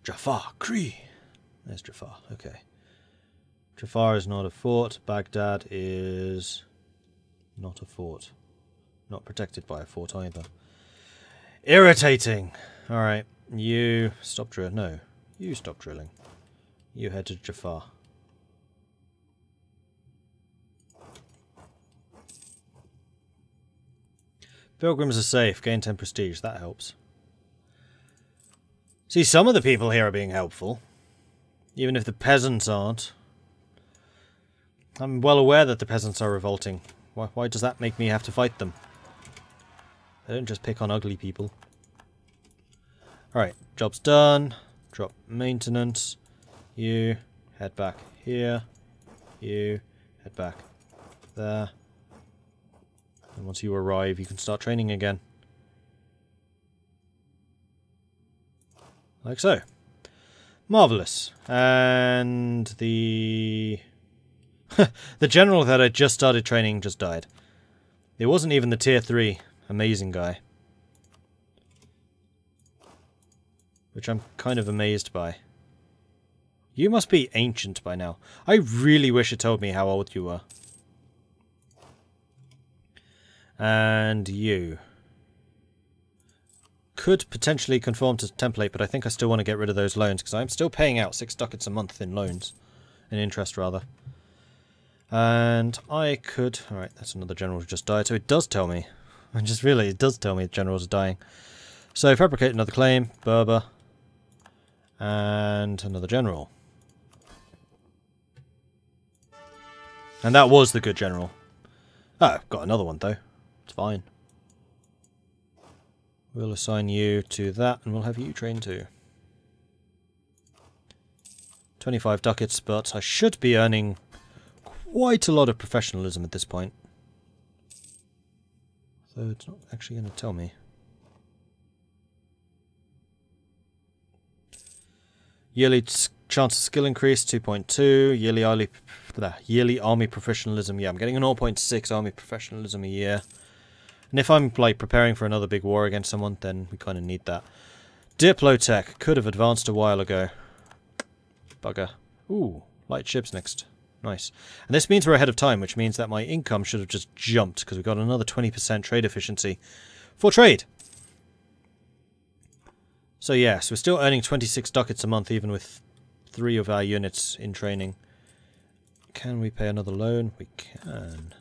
Jafar, Kree. There's Jafar, okay. Jafar is not a fort. Baghdad is not a fort. Not protected by a fort either. Irritating! Alright, you stop drilling. No, you stop drilling. You head to Jafar. Pilgrims are safe. Gain 10 prestige. That helps. See, some of the people here are being helpful. Even if the peasants aren't. I'm well aware that the peasants are revolting. Why does that make me have to fight them? They don't just pick on ugly people. Alright, job's done. Drop maintenance. You head back here. You head back there. And once you arrive, you can start training again. Like so. Marvellous. And the... the general that I just started training just died. It wasn't even the tier 3 amazing guy. Which I'm kind of amazed by. You must be ancient by now. I really wish it told me how old you were. And you. Could potentially conform to template, but I think I still want to get rid of those loans, because I'm still paying out 6 ducats a month in loans. In interest, rather. And I could... Alright, that's another general who just died, so it does tell me. I just realised it does tell me the generals are dying. So, fabricate another claim. Berber. And another general. And that was the good general. Oh, got another one, though. It's fine. We'll assign you to that, and we'll have you train too. 25 ducats, but I should be earning quite a lot of professionalism at this point. So it's not actually going to tell me. Yearly chance of skill increase, 2.2. Yearly army professionalism. Yeah, I'm getting an 0.6 army professionalism a year. And if I'm, like, preparing for another big war against someone, then we kind of need that. Diplotech. Could have advanced a while ago. Bugger. Ooh, light ships next. Nice. And this means we're ahead of time, which means that my income should have just jumped, because we've got another 20% trade efficiency for trade. So yes, we're still earning 26 ducats a month, even with 3 of our units in training. Can we pay another loan? We can.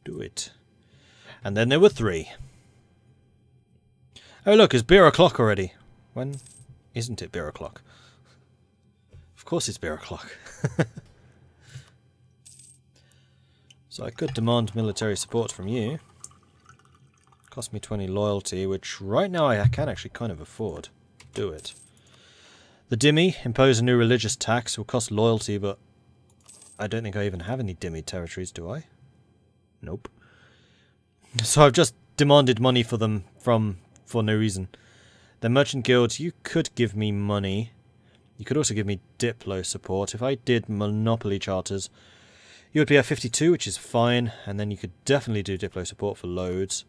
Do it. And then there were 3. Oh look, it's beer o'clock already. When isn't it beer o'clock? Of course it's beer o'clock. So I could demand military support from you. Cost me 20 loyalty, which right now I can actually kind of afford. Do it. The Dhimmi impose a new religious tax. Will cost loyalty, but I don't think I even have any Dhimmi territories, do I? Nope. So I've just demanded money for them for no reason. The merchant guilds, you could give me money. You could also give me Diplo support. If I did monopoly charters, you would be at 52, which is fine. And then you could definitely do Diplo support for loads.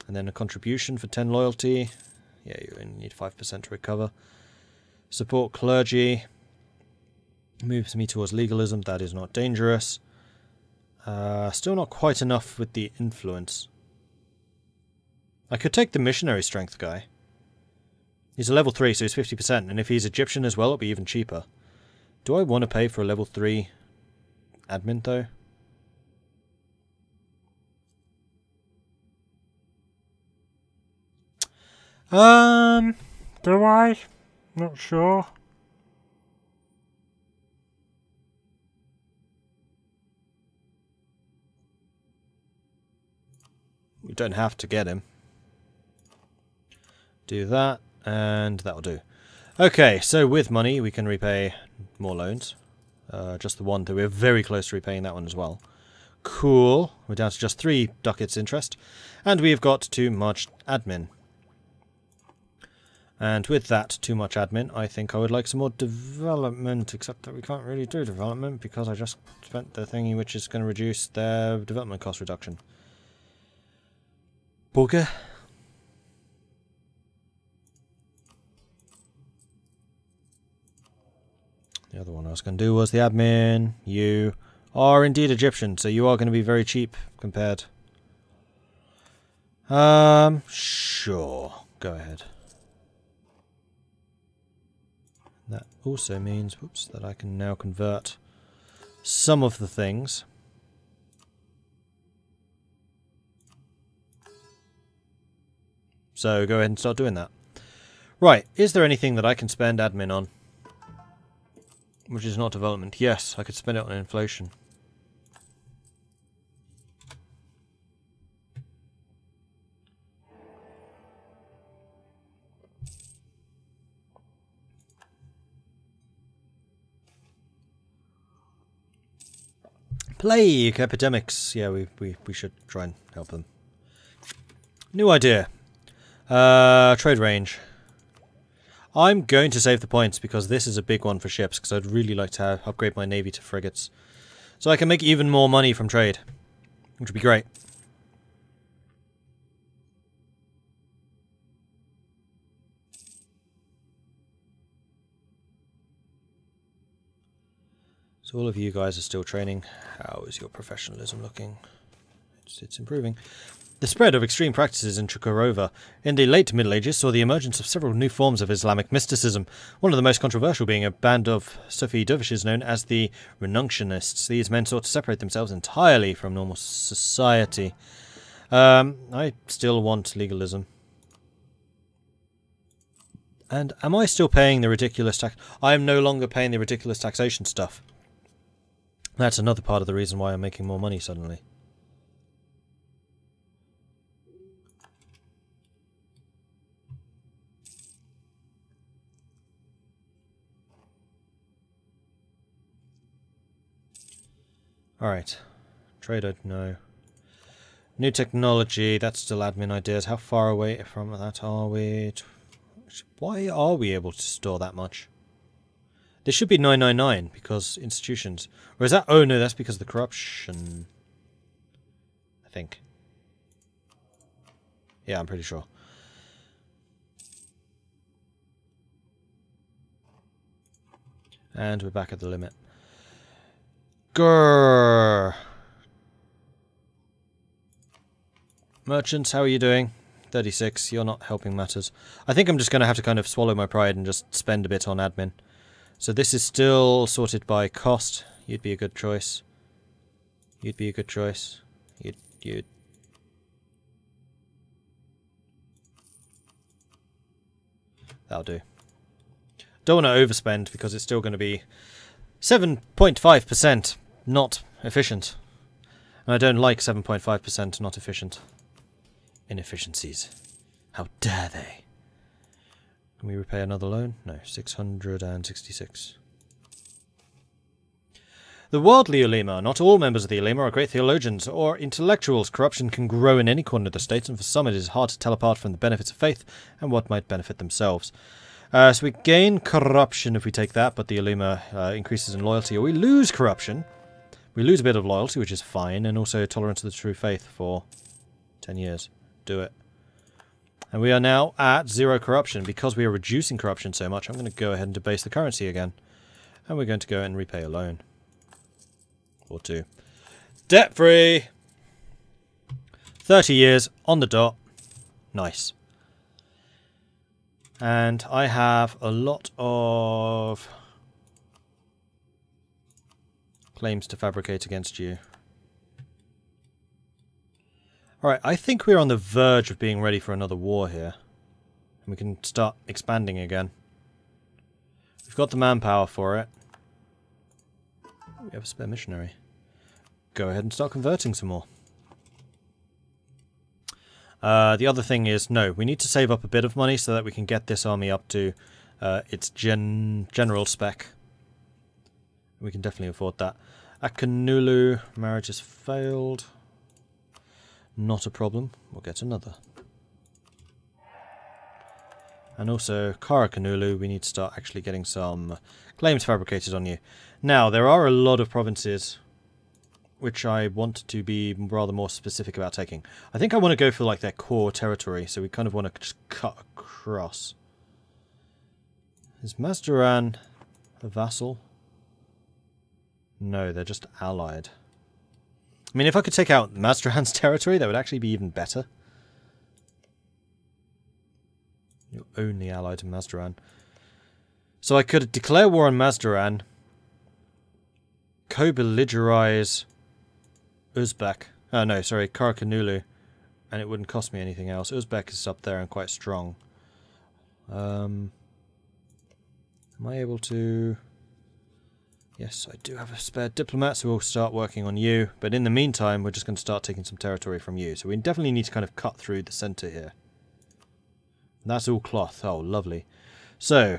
And then a contribution for 10 loyalty. Yeah, you only need 5% to recover. Support clergy. Moves me towards legalism. That is not dangerous. Still not quite enough with the influence. I could take the missionary strength guy. He's a level 3, so he's 50%. And if he's Egyptian as well, it'll be even cheaper. Do I want to pay for a level 3 admin, though? Do I? Not sure. We don't have to get him. Do that, and that'll do. Okay, so with money we can repay more loans. Just the one, though we're very close to repaying that one as well. Cool. We're down to just 3 ducats interest. And we've got too much admin. And with that too much admin, I think I would like some more development, except that we can't really do development because I just spent the thingy which is going to reduce their development cost reduction. Bugger. The other one I was going to do was the admin. You are indeed Egyptian, so you are going to be very cheap compared. Sure. Go ahead. That also means, whoops, that I can now convert some of the things. So go ahead and start doing that. Right, is there anything that I can spend admin on? Which is not development. Yes, I could spend it on inflation. Plague epidemics. Yeah, we should try and help them. New idea. Trade range. I'm going to save the points because this is a big one for ships, because I'd really like to upgrade my navy to frigates. So I can make even more money from trade, which would be great. So all of you guys are still training. How is your professionalism looking? It's improving. The spread of extreme practices in Chukarova in the late Middle Ages saw the emergence of several new forms of Islamic mysticism, one of the most controversial being a band of Sufi dervishes known as the Renuncianists. These men sought to separate themselves entirely from normal society. I still want legalism. And am I still paying the ridiculous tax? I am no longer paying the ridiculous taxation stuff. That's another part of the reason why I'm making more money suddenly. Alright. Trader, no. New technology, that's still admin ideas. How far away from that are we? Why are we able to store that much? This should be 999 because institutions. Or is that? Oh no, that's because of the corruption. I think. Yeah, I'm pretty sure. And we're back at the limit. Grrr. Merchants, how are you doing? 36, you're not helping matters. I think I'm just going to have to kind of swallow my pride and just spend a bit on admin. So this is still sorted by cost. You'd be a good choice. You'd be a good choice. You'd... That'll do. Don't want to overspend because it's still going to be 7.5% not efficient. And I don't like 7.5% not efficient. Inefficiencies. How dare they? Can we repay another loan? No, 666. The worldly Ulema. Not all members of the Ulema are great theologians or intellectuals. Corruption can grow in any corner of the state, and for some it is hard to tell apart from the benefits of faith and what might benefit themselves. So we gain corruption if we take that, but the Ulema increases in loyalty, or we lose corruption. We lose a bit of loyalty, which is fine, and also tolerance of the true faith for 10 years. Do it. And we are now at 0 corruption. Because we are reducing corruption so much, I'm going to go ahead and debase the currency again. And we're going to go and repay a loan. Or 2. Debt-free! 30 years, on the dot. Nice. And I have a lot of claims to fabricate against you. Alright, I think we're on the verge of being ready for another war here. And we can start expanding again. We've got the manpower for it. We have a spare missionary. Go ahead and start converting some more. The other thing is, no, we need to save up a bit of money so that we can get this army up to its general spec. We can definitely afford that. Akanulu, marriage has failed. Not a problem. We'll get another. And also, Karakanulu, we need to start actually getting some claims fabricated on you. Now, there are a lot of provinces which I want to be rather more specific about taking. I think I want to go for like their core territory, so we kind of want to just cut across. Is Mazdaran a vassal? No, they're just allied. I mean, if I could take out Mazdaran's territory, that would actually be even better. You're only allied to Mazdaran. So I could declare war on Mazdaran, co-belligerize Uzbek. Oh no, sorry, Karakanulu. And it wouldn't cost me anything else. Uzbek is up there and quite strong. Am I able to... Yes, I do have a spare diplomat, so we'll start working on you. But in the meantime, we're just going to start taking some territory from you. So we definitely need to kind of cut through the centre here. And that's all cloth. Oh, lovely. So,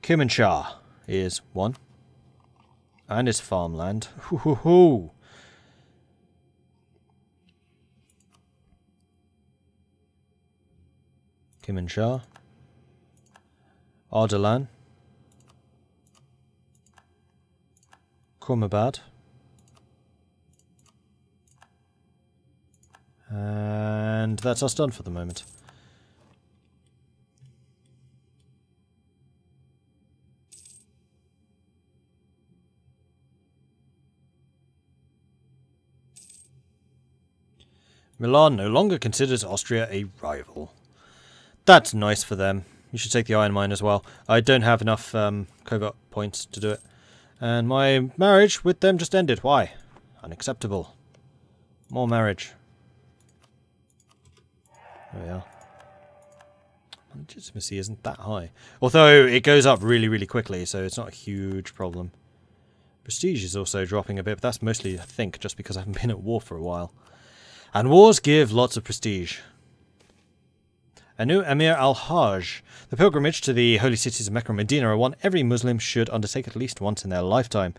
Kermanshah is 1. And it's farmland. Hoo-hoo-hoo! Kermanshah. Ardalan. Kurmabad. And that's us done for the moment. Milan no longer considers Austria a rival. That's nice for them. You should take the iron mine as well. I don't have enough covert points to do it. And my marriage with them just ended. Why? Unacceptable. More marriage. There we are. Legitimacy isn't that high. Although it goes up really, really quickly, so it's not a huge problem. Prestige is also dropping a bit, but that's mostly, I think, just because I haven't been at war for a while. And wars give lots of prestige. A new Emir al-Hajj. The pilgrimage to the holy cities of Mecca and Medina are one every Muslim should undertake at least once in their lifetime.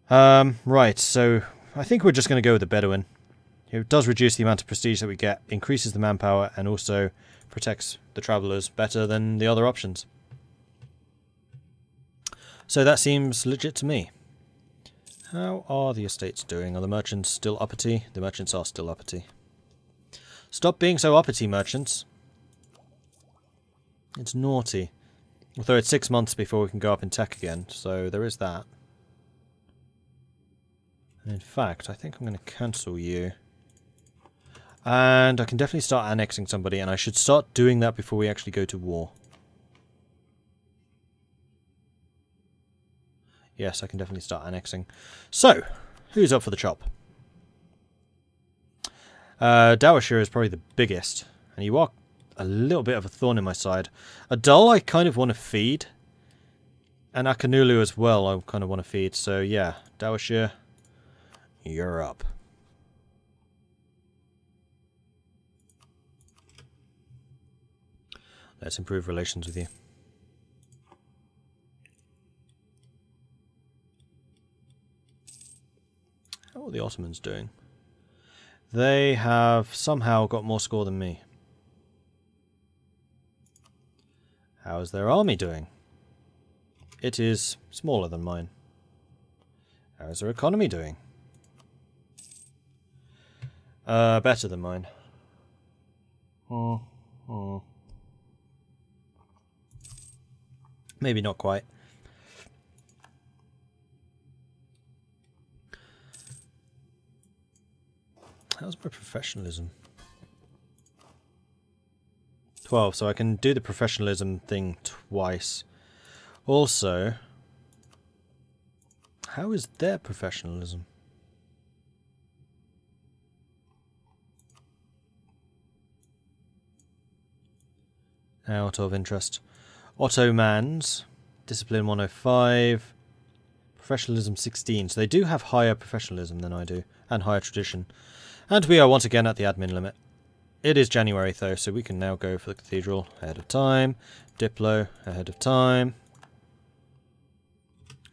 Right, so I think we're just going to go with the Bedouin. It does reduce the amount of prestige that we get, increases the manpower, and also protects the travellers better than the other options. So that seems legit to me. How are the estates doing? Are the merchants still uppity? The merchants are still uppity. Stop being so uppity, merchants. It's naughty. Although it's 6 months before we can go up in tech again, so there is that. And in fact, I think I'm going to cancel you. And I can definitely start annexing somebody, and I should start doing that before we actually go to war. Yes, I can definitely start annexing. So, who's up for the chop? Dawashir is probably the biggest, and you are a little bit of a thorn in my side. Adul I kind of want to feed, and Akanulu as well I kind of want to feed, so yeah, Dawashir, you're up. Let's improve relations with you. How are the Ottomans doing? They have somehow got more score than me. How is their army doing? It is smaller than mine. How is their economy doing? Better than mine. Maybe not quite. How's my professionalism? 12, so I can do the professionalism thing twice. Also, how is their professionalism? Out of interest. Ottomans, discipline 105, professionalism 16. So they do have higher professionalism than I do, and higher tradition. And we are once again at the admin limit. It is January though, so we can now go for the cathedral ahead of time. Diplo ahead of time.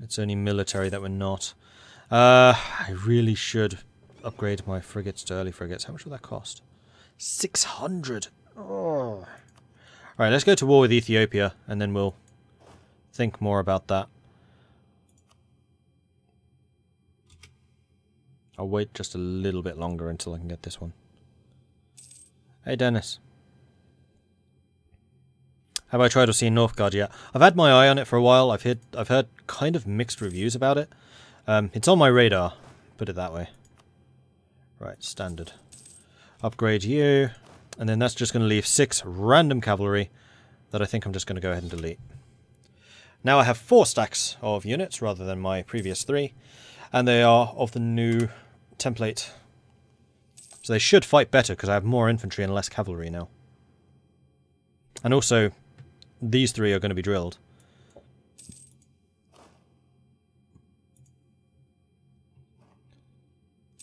It's only military that we're not. I really should upgrade my frigates to early frigates. How much will that cost? 600! Oh. Alright, let's go to war with Ethiopia, and then we'll think more about that. I'll wait just a little bit longer until I can get this one. Hey, Dennis. Have I tried or seen Northgard yet? I've had my eye on it for a while. I've heard kind of mixed reviews about it. It's on my radar, put it that way. Right, standard. Upgrade you, and then that's just going to leave 6 random cavalry that I think I'm just going to go ahead and delete. Now I have 4 stacks of units rather than my previous 3, and they are of the new template. So they should fight better because I have more infantry and less cavalry now. And also, these 3 are going to be drilled.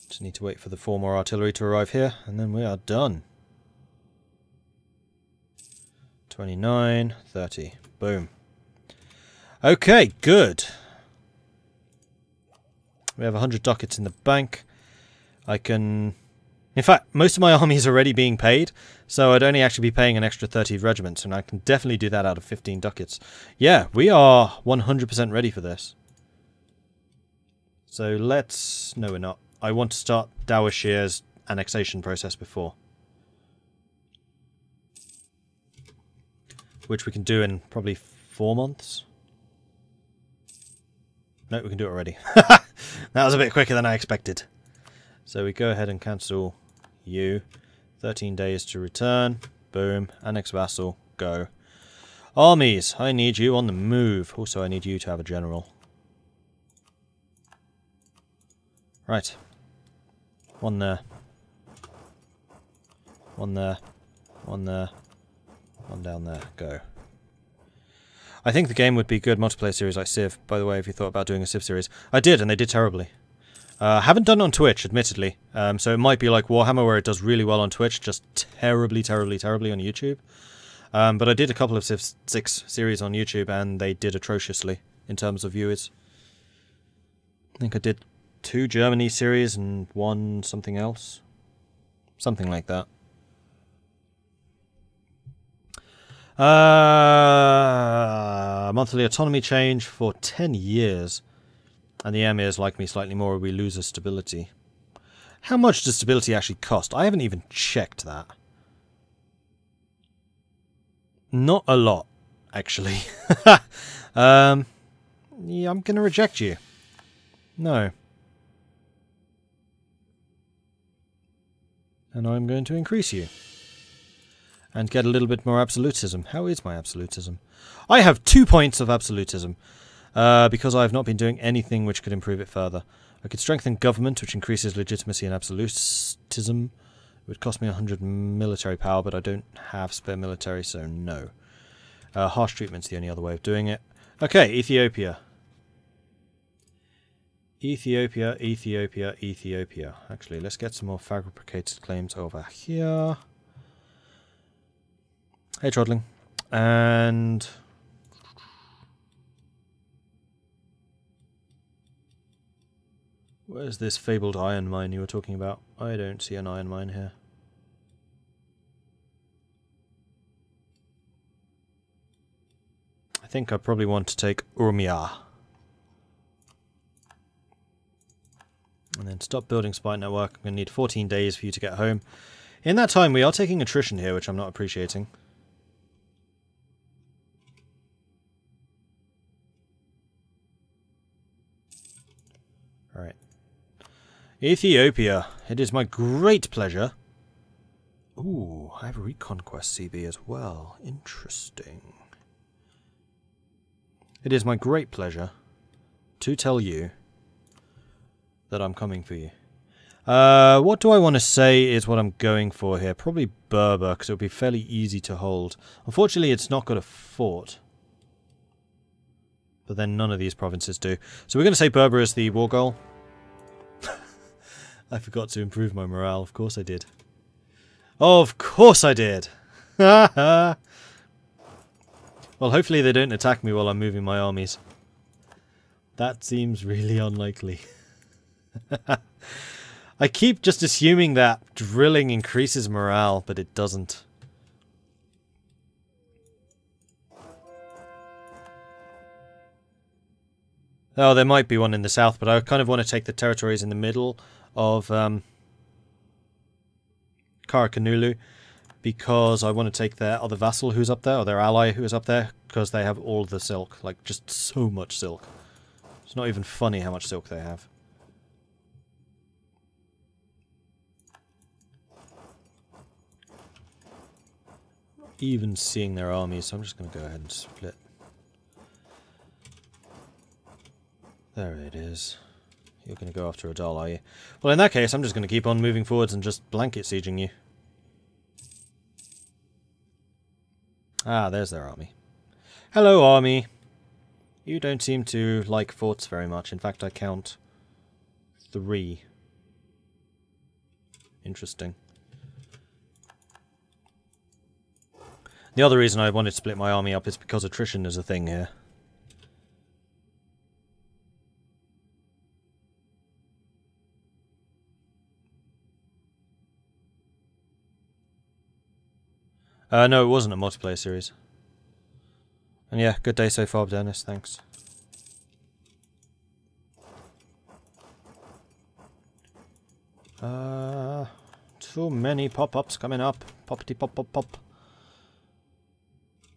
Just need to wait for the 4 more artillery to arrive here, and then we are done. 29, 30. Boom. Okay, good. We have 100 ducats in the bank. I can... In fact, most of my army is already being paid, so I'd only actually be paying an extra 30 regiments, and I can definitely do that out of 15 ducats. Yeah, we are 100% ready for this. So let's... No, we're not. I want to start Dawashir's annexation process before. Which we can do in probably 4 months. No, we can do it already. That was a bit quicker than I expected. So we go ahead and cancel you. 13 days to return. Boom. Annex vassal. Go. Armies. I need you on the move. Also, I need you to have a general. Right. 1 there. 1 there. 1 there. 1 down there. Go. I think the game would be a good multiplayer series like Civ. By the way, if you thought about doing a Civ series. I did, and they did terribly. Haven't done it on Twitch, admittedly. So it might be like Warhammer, where it does really well on Twitch, just terribly, terribly, terribly on YouTube. But I did a couple of Civ 6 series on YouTube, and they did atrociously in terms of viewers. I think I did 2 Germany series and 1 something else. Something like that. Monthly autonomy change for 10 years. And the emirs like me slightly more, we lose a stability. How much does stability actually cost? I haven't even checked that. Not a lot, actually. Yeah, I'm going to reject you. No. And I'm going to increase you. And get a little bit more absolutism. How is my absolutism? I have 2 points of absolutism. Because I have not been doing anything which could improve it further. I could strengthen government, which increases legitimacy and absolutism. It would cost me 100 military power, but I don't have spare military, so no. Harsh treatment's the only other way of doing it. Okay, Ethiopia. Ethiopia, Ethiopia, Ethiopia. Actually, let's get some more fabricated claims over here. Hey, Trotling. And... where's this fabled iron mine you were talking about? I don't see an iron mine here. I think I probably want to take Urmia. And then stop building spy network. I'm going to need 14 days for you to get home. In that time, we are taking attrition here, which I'm not appreciating. Alright. Ethiopia. It is my great pleasure. Ooh, I have a Reconquest CB as well. Interesting. It is my great pleasure to tell you that I'm coming for you. What do I want to say is what I'm going for here? Probably Berber, because it would be fairly easy to hold. Unfortunately, it's not got a fort. But then none of these provinces do. So we're going to say Berber is the war goal. I forgot to improve my morale. Of course I did. Of course I did! Well, hopefully they don't attack me while I'm moving my armies. That seems really unlikely. I keep just assuming that drilling increases morale, but it doesn't. Oh, there might be one in the south, but I kind of want to take the territories in the middle of Karakanulu, because I want to take their other vassal who's up there, or their ally who is up there, because they have all the silk. Like, just so much silk. It's not even funny how much silk they have. Even seeing their armies, so I'm just going to go ahead and split. There it is. You're going to go after Adal, are you? Well, in that case, I'm just going to keep on moving forwards and just blanket sieging you. Ah, there's their army. Hello, army. You don't seem to like forts very much. In fact, I count 3. Interesting. The other reason I wanted to split my army up is because attrition is a thing here. No, it wasn't a multiplayer series. And yeah, good day so far, Dennis, thanks. Too many pop-ups coming up. Poppity pop pop pop.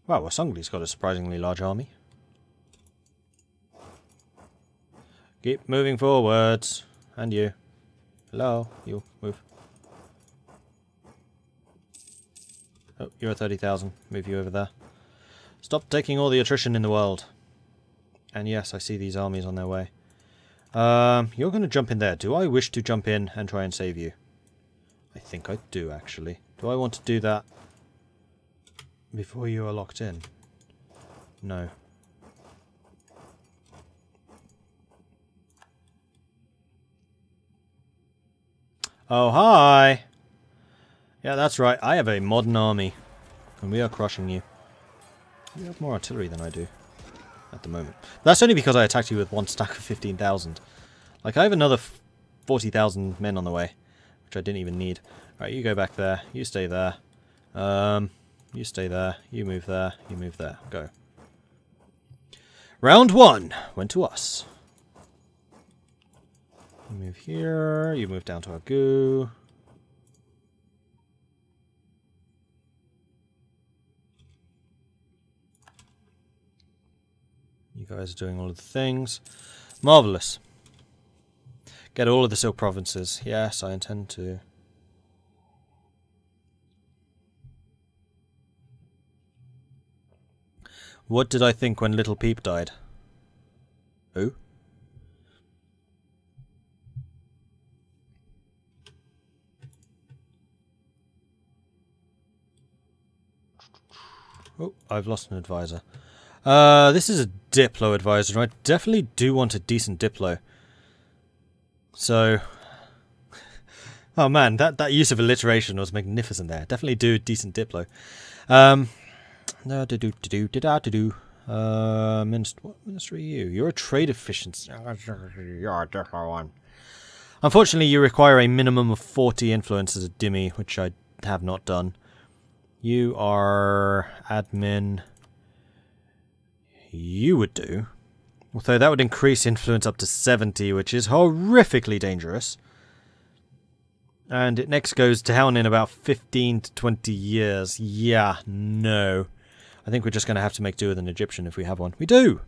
Wow, Wasungli's got a surprisingly large army. Keep moving forwards. And you. Hello, you, move. Oh, you're at 30,000. Move you over there. Stop taking all the attrition in the world. And yes, I see these armies on their way. You're going to jump in there. Do I wish to jump in and try and save you? I think I do, actually. Do I want to do that before you are locked in? No. Oh, hi! Yeah, that's right. I have a modern army. And we are crushing you. You have more artillery than I do. At the moment. That's only because I attacked you with one stack of 15,000. Like, I have another 40,000 men on the way. Which I didn't even need. Alright, you go back there. You stay there. You stay there. You move there. You move there. Go. Round 1 went to us. You move here. You move down to our goo. You guys are doing all of the things. Marvellous. Get all of the Silk provinces. Yes, I intend to. What did I think when Little Peep died? Who? Oh, I've lost an advisor. This is a Diplo advisor, and I definitely do want a decent Diplo. So... oh man, that use of alliteration was magnificent there. Definitely do a decent Diplo. What ministry are you? You're a trade efficiency. You're a Diplo one. Unfortunately, you require a minimum of 40 influence as a Dimmy, which I have not done. You are admin... You would do. Although that would increase influence up to 70, which is horrifically dangerous. And it next goes down in about 15 to 20 years. Yeah, no. I think we're just going to have to make do with an Egyptian if we have one. We do!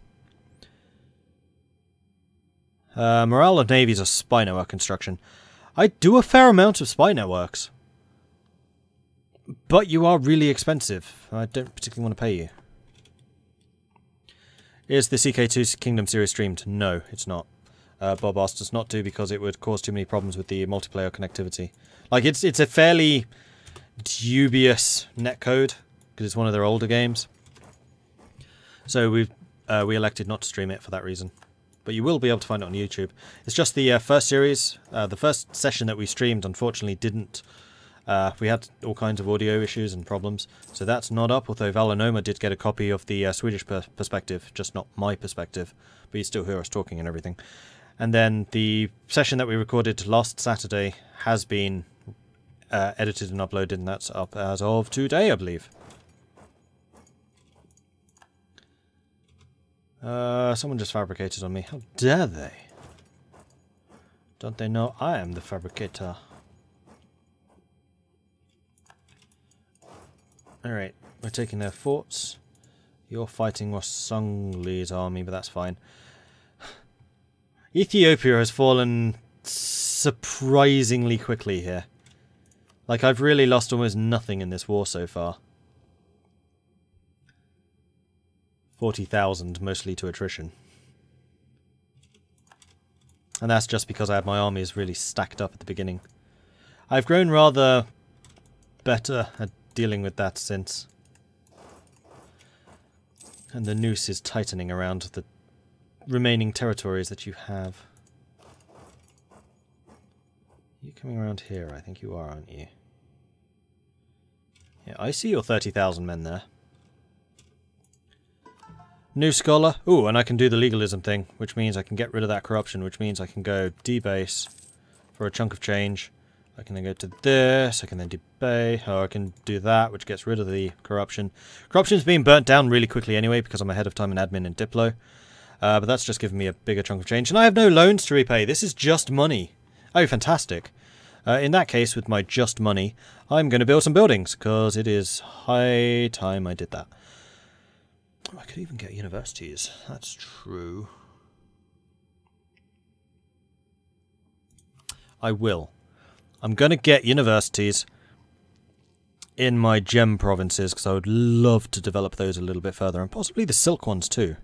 Morale of navies are spy network construction. I do a fair amount of spy networks. But you are really expensive. I don't particularly want to pay you. Is the CK2 Kingdom series streamed? No, it's not. Bob asked us not to because it would cause too many problems with the multiplayer connectivity. Like, it's a fairly dubious netcode, because it's one of their older games. So we elected not to stream it for that reason. But you will be able to find it on YouTube. It's just the first series, the first session that we streamed, unfortunately didn't... we had all kinds of audio issues and problems, so that's not up, although Valinoma did get a copy of the Swedish perspective, just not my perspective, but you still hear us talking and everything. And then the session that we recorded last Saturday has been edited and uploaded, and that's up as of today, I believe. Someone just fabricated on me. How dare they? Don't they know I am the fabricator? Alright, we're taking their forts. You're fighting Wasungli's army, but that's fine. Ethiopia has fallen surprisingly quickly here. Like, I've really lost almost nothing in this war so far. 40,000, mostly to attrition. And that's just because I had my armies really stacked up at the beginning. I've grown rather better at dealing with that since. And the noose is tightening around the remaining territories that you have. You coming around here? I think you are, aren't you? Yeah, I see your 30,000 men there. New scholar. Ooh, and I can do the legalism thing, which means I can get rid of that corruption, which means I can go debase for a chunk of change. I can then go to this, I can then debase, or I can do that, which gets rid of the corruption. Corruption's being burnt down really quickly anyway, because I'm ahead of time in admin and Diplo. But that's just giving me a bigger chunk of change. And I have no loans to repay. This is just money. Oh, fantastic. In that case, with my just money, I'm going to build some buildings, because it is high time I did that. Oh, I could even get universities. That's true. I will. I'm going to get universities in my gem provinces, because I would love to develop those a little bit further, and possibly the silk ones too.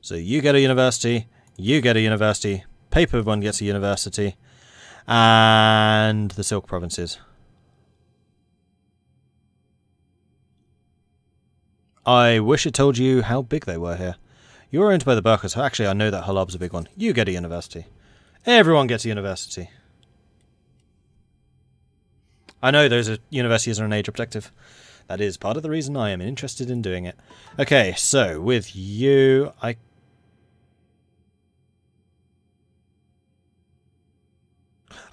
So you get a university, you get a university, paper one gets a university, and the silk provinces. I wish it told you how big they were here. You're owned by the Burkers. Actually, I know that Halab's a big one. You get a university. Everyone gets a university. I know those universities are an age objective. That is part of the reason I am interested in doing it. Okay, so with you,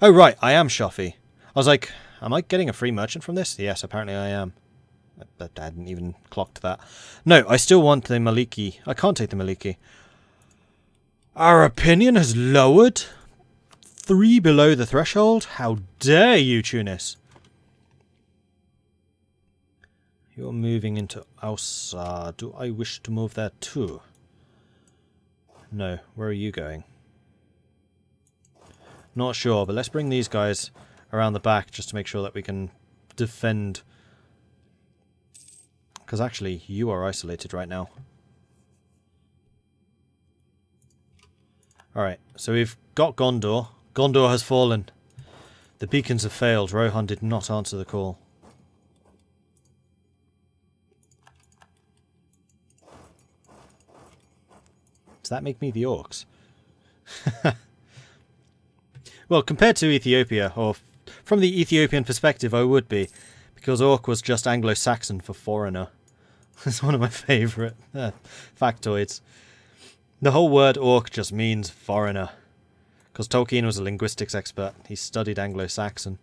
Oh, right, I am Shafi. I was like, am I getting a free merchant from this? Yes, apparently I am. But I hadn't even clocked that. No, I still want the Maliki. I can't take the Maliki. Our opinion has lowered? 3 below the threshold? How dare you, Tunis? You're moving into Ausa. Do I wish to move there too? No. Where are you going? Not sure, but let's bring these guys around the back just to make sure that we can defend. Because actually, you are isolated right now. Alright, so we've got Gondor. Gondor has fallen. The beacons have failed. Rohan did not answer the call. Does that make me the orcs? Well, compared to Ethiopia, or from the Ethiopian perspective, I would be. Because orc was just Anglo-Saxon for foreigner. It's one of my favourite factoids. The whole word orc just means foreigner. Because Tolkien was a linguistics expert. He studied Anglo-Saxon.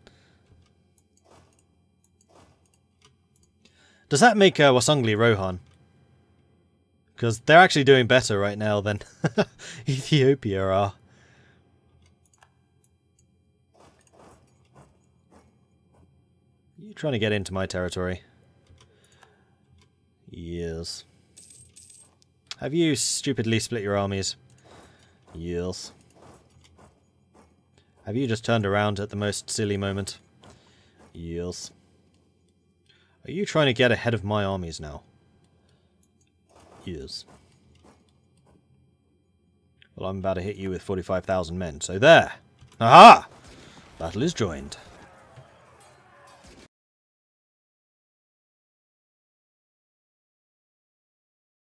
Does that make Wasungli Rohan? Because they're actually doing better right now than Ethiopia are. You trying to get into my territory? Yes. Have you stupidly split your armies? Yes. Have you just turned around at the most silly moment? Yes. Are you trying to get ahead of my armies now? Yes. Well, I'm about to hit you with 45,000 men, so there! Aha! Battle is joined.